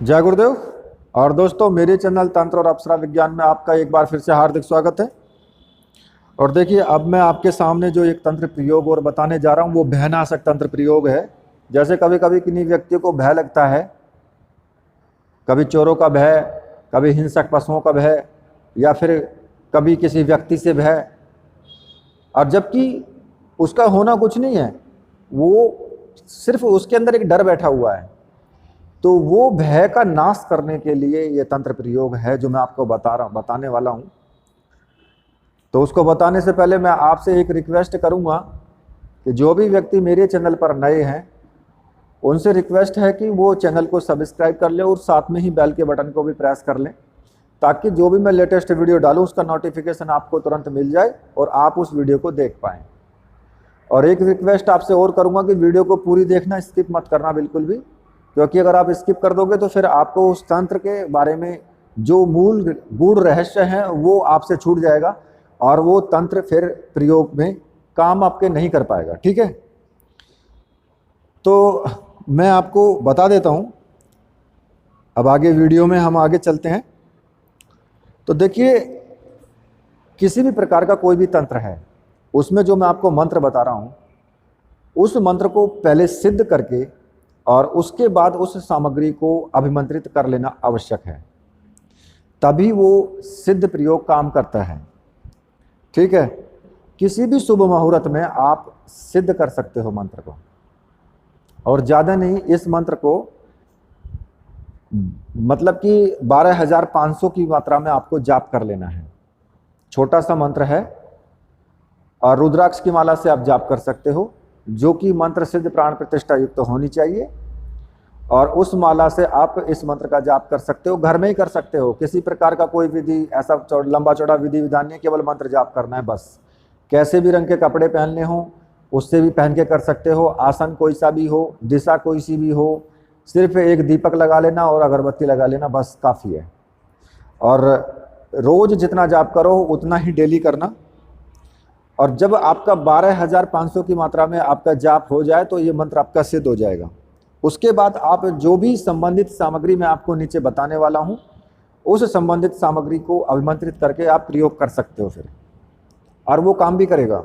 जय गुरुदेव। और दोस्तों, मेरे चैनल तंत्र और अप्सरा विज्ञान में आपका एक बार फिर से हार्दिक स्वागत है। और देखिए, अब मैं आपके सामने जो एक तंत्र प्रयोग और बताने जा रहा हूँ वो भयनाशक तंत्र प्रयोग है। जैसे कभी कभी किन्हीं व्यक्तियों को भय लगता है, कभी चोरों का भय, कभी हिंसक पशुओं का भय, या फिर कभी किसी व्यक्ति से भय, और जबकि उसका होना कुछ नहीं है, वो सिर्फ उसके अंदर एक डर बैठा हुआ है। तो वो भय का नाश करने के लिए ये तंत्र प्रयोग है जो मैं आपको बताने वाला हूँ। तो उसको बताने से पहले मैं आपसे एक रिक्वेस्ट करूँगा कि जो भी व्यक्ति मेरे चैनल पर नए हैं उनसे रिक्वेस्ट है कि वो चैनल को सब्सक्राइब कर लें और साथ में ही बेल के बटन को भी प्रेस कर लें, ताकि जो भी मैं लेटेस्ट वीडियो डालूँ उसका नोटिफिकेशन आपको तुरंत मिल जाए और आप उस वीडियो को देख पाएँ। और एक रिक्वेस्ट आपसे और करूँगा कि वीडियो को पूरी देखना, स्किप मत करना बिल्कुल भी, क्योंकि अगर आप स्किप कर दोगे तो फिर आपको उस तंत्र के बारे में जो मूल गूढ़ रहस्य हैं वो आपसे छूट जाएगा और वो तंत्र फिर प्रयोग में काम आपके नहीं कर पाएगा। ठीक है, तो मैं आपको बता देता हूँ। अब आगे वीडियो में हम आगे चलते हैं। तो देखिए, किसी भी प्रकार का कोई भी तंत्र है, उसमें जो मैं आपको मंत्र बता रहा हूँ उस मंत्र को पहले सिद्ध करके और उसके बाद उस सामग्री को अभिमंत्रित कर लेना आवश्यक है, तभी वो सिद्ध प्रयोग काम करता है। ठीक है, किसी भी शुभ मुहूर्त में आप सिद्ध कर सकते हो मंत्र को, और ज़्यादा नहीं, इस मंत्र को मतलब कि 12,500 की मात्रा में आपको जाप कर लेना है। छोटा सा मंत्र है और रुद्राक्ष की माला से आप जाप कर सकते हो, जो कि मंत्र सिद्ध प्राण प्रतिष्ठा युक्त तो होनी चाहिए। और उस माला से आप इस मंत्र का जाप कर सकते हो, घर में ही कर सकते हो। किसी प्रकार का कोई विधि, ऐसा लंबा चौड़ा विधि विधान नहीं, केवल मंत्र जाप करना है बस। कैसे भी रंग के कपड़े पहनने हो उससे भी पहन के कर सकते हो, आसन कोई सा भी हो, दिशा कोई सी भी हो, सिर्फ एक दीपक लगा लेना और अगरबत्ती लगा लेना, बस काफ़ी है। और रोज़ जितना जाप करो उतना ही डेली करना। और जब आपका 12,500 की मात्रा में आपका जाप हो जाए तो ये मंत्र आपका सिद्ध हो जाएगा। उसके बाद आप जो भी संबंधित सामग्री मैं आपको नीचे बताने वाला हूँ उस संबंधित सामग्री को अभिमंत्रित करके आप प्रयोग कर सकते हो फिर, और वो काम भी करेगा।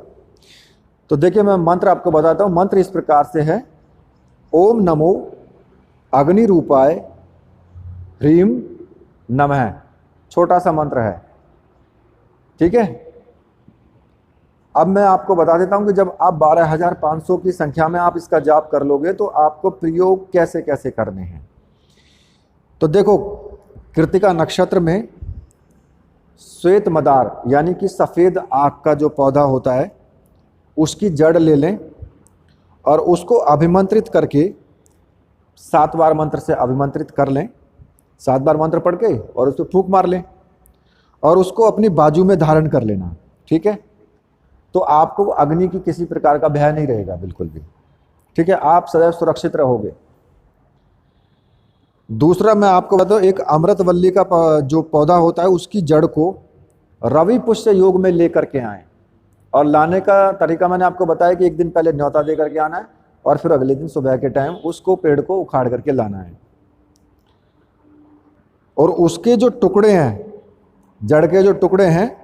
तो देखिए, मैं मंत्र आपको बताता हूँ। मंत्र इस प्रकार से है: ओम नमो अग्नि रूपाय ह्रीम नमः। छोटा सा मंत्र है, ठीक है। अब मैं आपको बता देता हूं कि जब आप 12,500 की संख्या में आप इसका जाप कर लोगे तो आपको प्रयोग कैसे कैसे करने हैं। तो देखो, कृतिका नक्षत्र में श्वेत मदार यानी कि सफ़ेद आग का जो पौधा होता है उसकी जड़ ले लें और उसको अभिमंत्रित करके 7 बार मंत्र से अभिमंत्रित कर लें। 7 बार मंत्र पढ़ के और उसको फूंक मार लें और उसको अपनी बाजू में धारण कर लेना। ठीक है, तो आपको अग्नि की किसी प्रकार का भय नहीं रहेगा बिल्कुल भी। ठीक है, आप सदैव सुरक्षित रहोगे। दूसरा मैं आपको बताऊं, एक अमृतवल्ली का जो पौधा होता है उसकी जड़ को रवि पुष्य योग में लेकर के आए, और लाने का तरीका मैंने आपको बताया कि एक दिन पहले न्योता दे करके आना है और फिर अगले दिन सुबह के टाइम उसको पेड़ को उखाड़ करके लाना है। और उसके जो टुकड़े हैं, जड़ के जो टुकड़े हैं,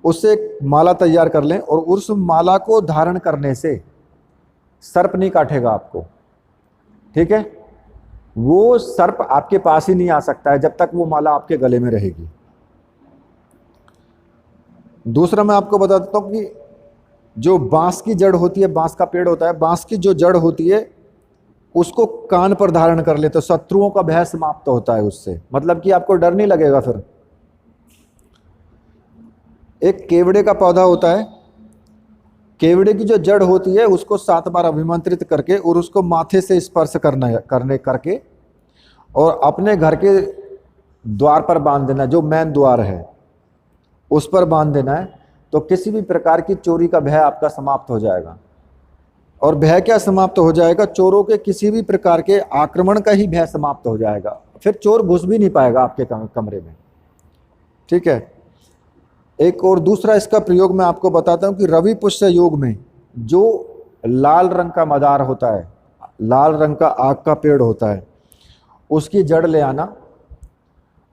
उससे एक माला तैयार कर लें और उस माला को धारण करने से सर्प नहीं काटेगा आपको। ठीक है, वो सर्प आपके पास ही नहीं आ सकता है जब तक वो माला आपके गले में रहेगी। दूसरा मैं आपको बता देता हूं कि जो बांस की जड़ होती है, बांस का पेड़ होता है, बांस की जो जड़ होती है उसको कान पर धारण कर ले तो शत्रुओं का भय समाप्त होता है उससे, मतलब कि आपको डर नहीं लगेगा फिर। एक केवड़े का पौधा होता है, केवड़े की जो जड़ होती है उसको 7 बार अभिमंत्रित करके और उसको माथे से स्पर्श करके और अपने घर के द्वार पर बांध देना, जो मेन द्वार है उस पर बांध देना है। तो किसी भी प्रकार की चोरी का भय आपका समाप्त हो जाएगा। और भय क्या समाप्त हो जाएगा? चोरों के किसी भी प्रकार के आक्रमण का ही भय समाप्त हो जाएगा। फिर चोर घुस भी नहीं पाएगा आपके कमरे में। ठीक है, एक और दूसरा इसका प्रयोग मैं आपको बताता हूं कि रवि पुष्य योग में जो लाल रंग का मदार होता है, लाल रंग का आग का पेड़ होता है, उसकी जड़ ले आना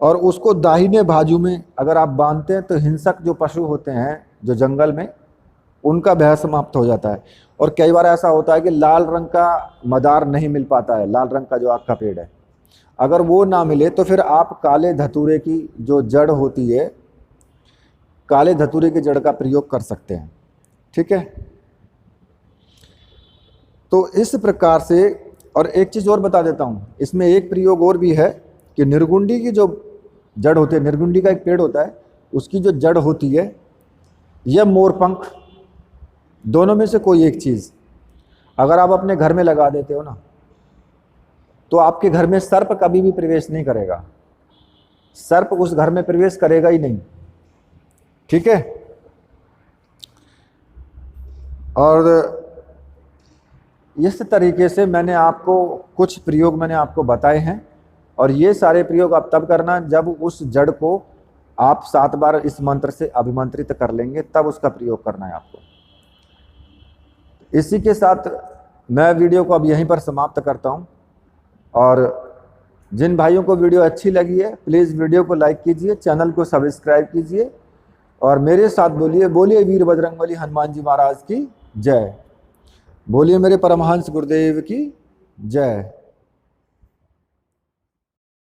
और उसको दाहिने बाजू में अगर आप बांधते हैं तो हिंसक जो पशु होते हैं जो जंगल में, उनका भय समाप्त हो जाता है। और कई बार ऐसा होता है कि लाल रंग का मदार नहीं मिल पाता है, लाल रंग का जो आग का पेड़ है, अगर वो ना मिले तो फिर आप काले धतूरे की जो जड़ होती है, काले धतूरे की जड़ का प्रयोग कर सकते हैं। ठीक है, तो इस प्रकार से। और एक चीज़ और बता देता हूँ, इसमें एक प्रयोग और भी है कि निर्गुंडी की जो जड़ होती है, निर्गुंडी का एक पेड़ होता है, उसकी जो जड़ होती है यह मोरपंख, दोनों में से कोई एक चीज़ अगर आप अपने घर में लगा देते हो ना, तो आपके घर में सर्प कभी भी प्रवेश नहीं करेगा, सर्प उस घर में प्रवेश करेगा ही नहीं। ठीक है, और इस तरीके से मैंने आपको कुछ प्रयोग मैंने आपको बताए हैं, और ये सारे प्रयोग आप तब करना जब उस जड़ को आप 7 बार इस मंत्र से अभिमंत्रित कर लेंगे, तब उसका प्रयोग करना है आपको। इसी के साथ मैं वीडियो को अब यहीं पर समाप्त करता हूं, और जिन भाइयों को वीडियो अच्छी लगी है प्लीज़ वीडियो को लाइक कीजिए, चैनल को सब्सक्राइब कीजिए, और मेरे साथ बोलिए, बोलिए वीर बजरंगबली हनुमान जी महाराज की जय, बोलिए मेरे परमहंस गुरुदेव की जय।